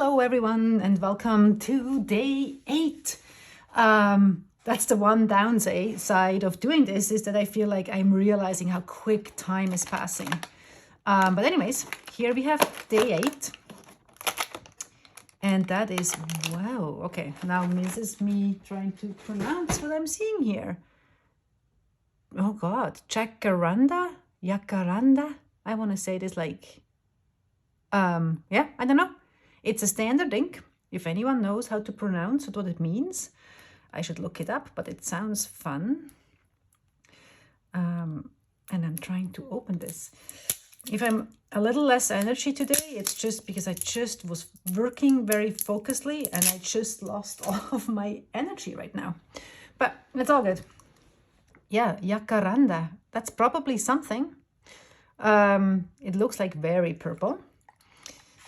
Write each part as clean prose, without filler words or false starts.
Hello everyone and welcome to day 8. That's the one downside of doing this, is that I feel like I'm realizing how quick time is passing. But anyways, here we have day 8. And that is, wow, okay. Now this is me trying to pronounce what I'm seeing here. Oh God, Jacaranda? I want to say this like, yeah, I don't know. It's a standard ink. If anyone knows how to pronounce what it means, I should look it up, but it sounds fun. And I'm trying to open this. If I'm a little less energy today, it's just because I just was working very focusedly and I just lost all of my energy right now. But it's all good. Yeah, Jacaranda. That's probably something. It looks like very purple.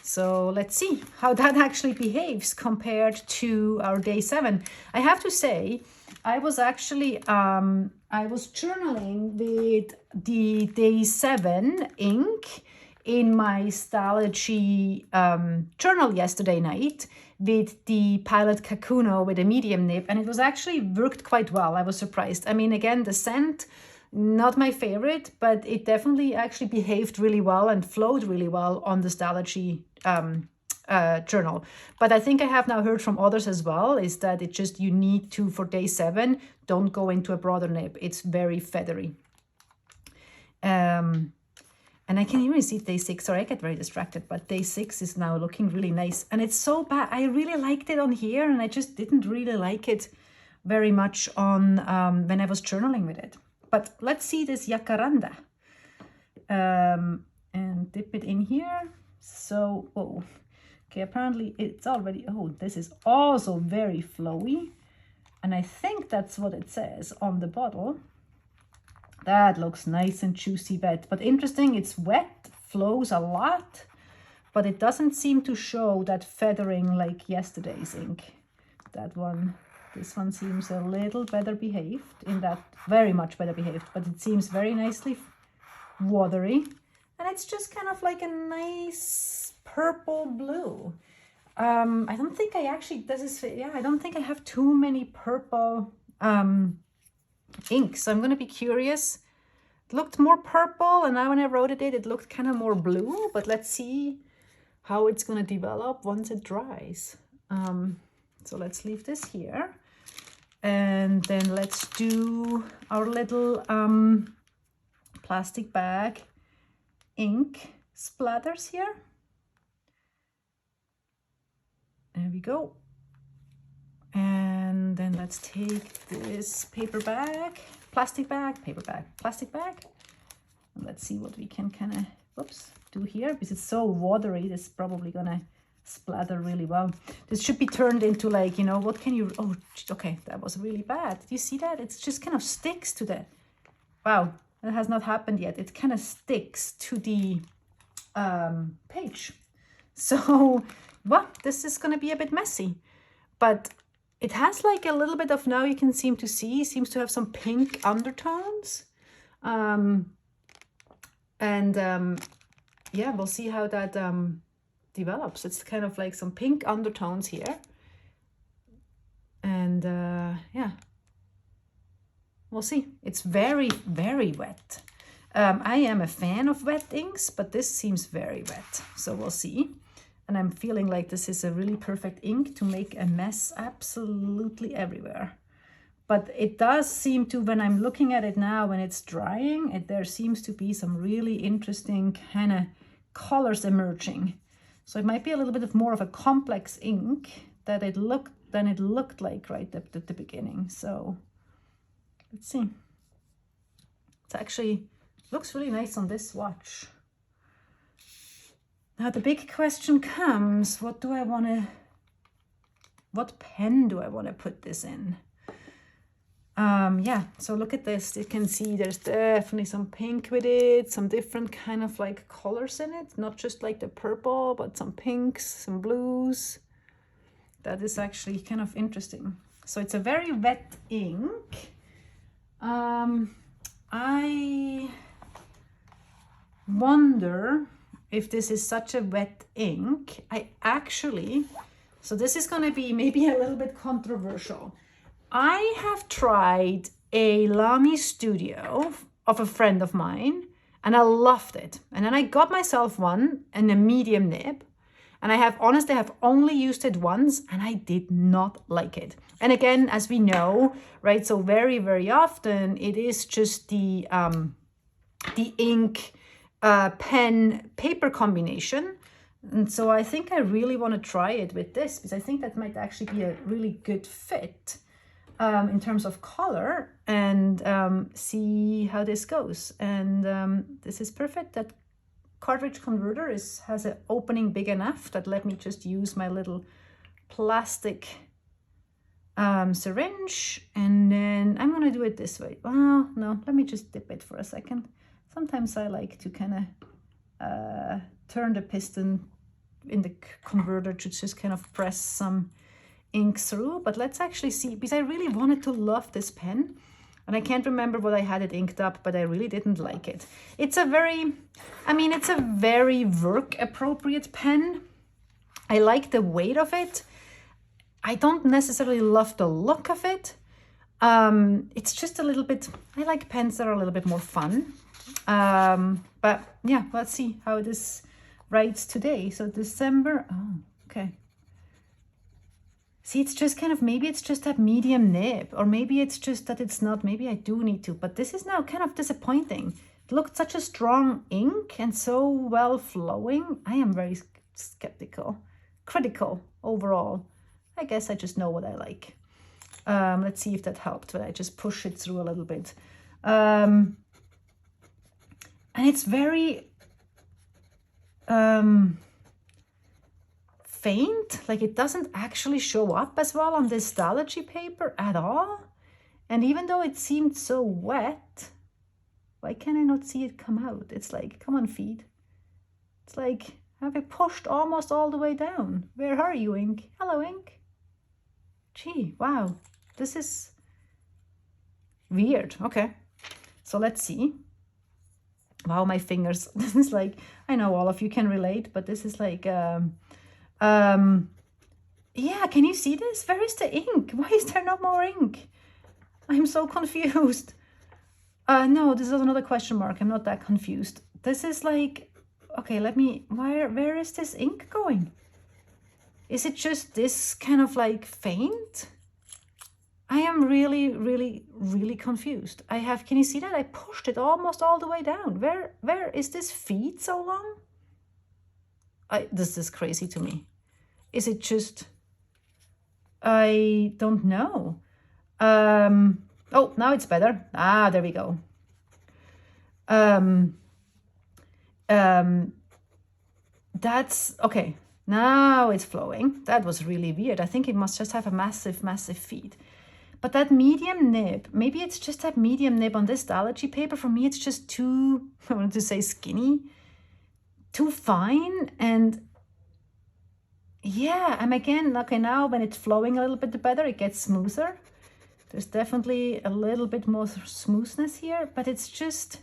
So let's see how that actually behaves compared to our day 7. I have to say, I was actually, I was journaling with the day 7 ink in my Stalogy journal yesterday night with the Pilot Kakuno with a medium nib, and it was actually worked quite well. I was surprised. I mean, again, the scent, not my favorite, but it definitely actually behaved really well and flowed really well on the Stalogy journal. But I think I have now heard from others as well, is that it just, you need to, for day 7, don't go into a broader nib. It's very feathery. And I can even see day 6. Sorry, I get very distracted, but day 6 is now looking really nice. And it's so bad. I really liked it on here, and I just didn't really like it very much on when I was journaling with it. But let's see this Jacaranda. And dip it in here. So, oh, okay, apparently it's already, oh, this is also very flowy. And I think that's what it says on the bottle. That looks nice and juicy wet. But interesting, it's wet, flows a lot, but it doesn't seem to show that feathering like yesterday's ink. That one, this one seems a little better behaved, in that, very much better behaved, but it seems very nicely watery. And it's just kind of like a nice purple blue. I don't think I actually, this is, yeah, I don't think I have too many purple inks. So I'm going to be curious. It looked more purple, and now when I wrote it, it looked kind of more blue, but let's see how it's going to develop once it dries. So let's leave this here. And then let's do our little plastic bag ink splatters here. There we go. And then let's take this paper bag, plastic bag, paper bag, plastic bag. And let's see what we can kind of, whoops, do here, because it's so watery. This is probably gonna splatter really well. This should be turned into like, you know, what can you, oh, okay, that was really bad. Did you see that? It's just kind of sticks to the, wow, that has not happened yet. It kind of sticks to the page. So, well, this is going to be a bit messy, but it has like a little bit of, now you can seem to see, seems to have some pink undertones. Yeah, we'll see how that develops. It's kind of like some pink undertones here. And yeah, we'll see. It's very, very wet. I am a fan of wet inks, but this seems very wet. So we'll see. And I'm feeling like this is a really perfect ink to make a mess absolutely everywhere. But it does seem to, when I'm looking at it now, when it's drying, there seems to be some really interesting kind of colors emerging. So it might be a little bit of more of a complex ink than it looked like right at the beginning. So let's see. It's actually looks really nice on this swatch. Now the big question comes, what pen do I want to put this in? Yeah, so look at this. You can see there's definitely some pink with it, some different kind of like colors in it, not just like the purple, but some pinks, some blues. That is actually kind of interesting. So it's a very wet ink. I wonder if this is such a wet ink, I actually, so this is going to be maybe a little bit controversial. I have tried a Lamy Studio of a friend of mine, and I loved it. And then I got myself one in a medium nib, and I have only used it once, and I did not like it. And again, as we know, right, so very, very often it is just the ink pen paper combination. And so I think I really want to try it with this, because I think that might actually be a really good fit in terms of color, and see how this goes. And this is perfect. That cartridge converter has an opening big enough that let me just use my little plastic syringe, and then I'm going to do it this way. Well, no, let me just dip it for a second. Sometimes I like to kind of turn the piston in the converter to just kind of press some ink through. But let's actually see, because I really wanted to love this pen, and I can't remember what I had it inked up, but I really didn't like it. It's a very, it's a very work appropriate pen. I like the weight of it. I don't necessarily love the look of it. It's just a little bit, I like pens that are a little bit more fun. But yeah, let's see how this writes today. So December, oh, okay. See, it's just kind of, maybe it's just that medium nib, or maybe it's just that it's not, maybe I do need to, but this is now kind of disappointing. It looked such a strong ink and so well flowing. I am very critical overall. I guess I just know what I like. Let's see if that helped, but I just push it through a little bit. And it's very faint, like it doesn't actually show up as well on this Stalogy paper at all. And even though it seemed so wet, why can I not see it come out? It's like, come on, feed. It's like, have I pushed almost all the way down? Where are you, ink? Hello, ink. Gee, wow, this is weird. Okay, so let's see. Wow, my fingers, this is like, I know all of you can relate, but this is like, yeah, can you see this? Where is the ink? Why is there no more ink? I'm so confused. No, this is another question mark. I'm not that confused. This is like, okay, let me, where is this ink going? Is it just this kind of like faint? I am really, really, really confused. Can you see that? I pushed it almost all the way down. Where is this feed so long? This is crazy to me. Is it just, I don't know. Oh, now it's better. Ah, there we go. That's, okay. Now it's flowing. That was really weird. I think it must just have a massive, massive feed. But that medium nib, maybe it's just that medium nib on this Stalogy paper. For me, it's just too, I wanted to say skinny, too fine. And yeah, I'm again, okay, now when it's flowing a little bit better, it gets smoother. There's definitely a little bit more smoothness here, but it's just,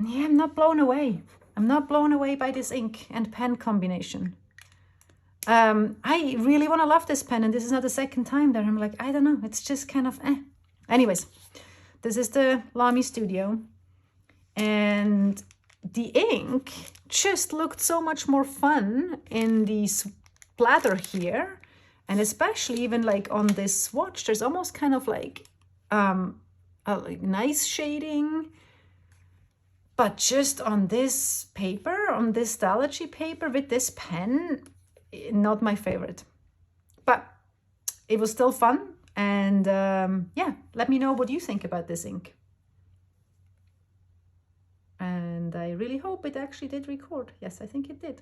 yeah, I'm not blown away. I'm not blown away by this ink and pen combination. I really want to love this pen, and this is not the second time that I'm like, I don't know, it's just kind of eh. Anyways, this is the Lamy Studio, and the ink just looked so much more fun in the splatter here, and especially even like on this swatch, there's almost kind of like a nice shading. But just on this paper, on this Stalogy paper with this pen, not my favorite. But it was still fun. And yeah, let me know what you think about this ink. And I really hope it actually did record. Yes, I think it did.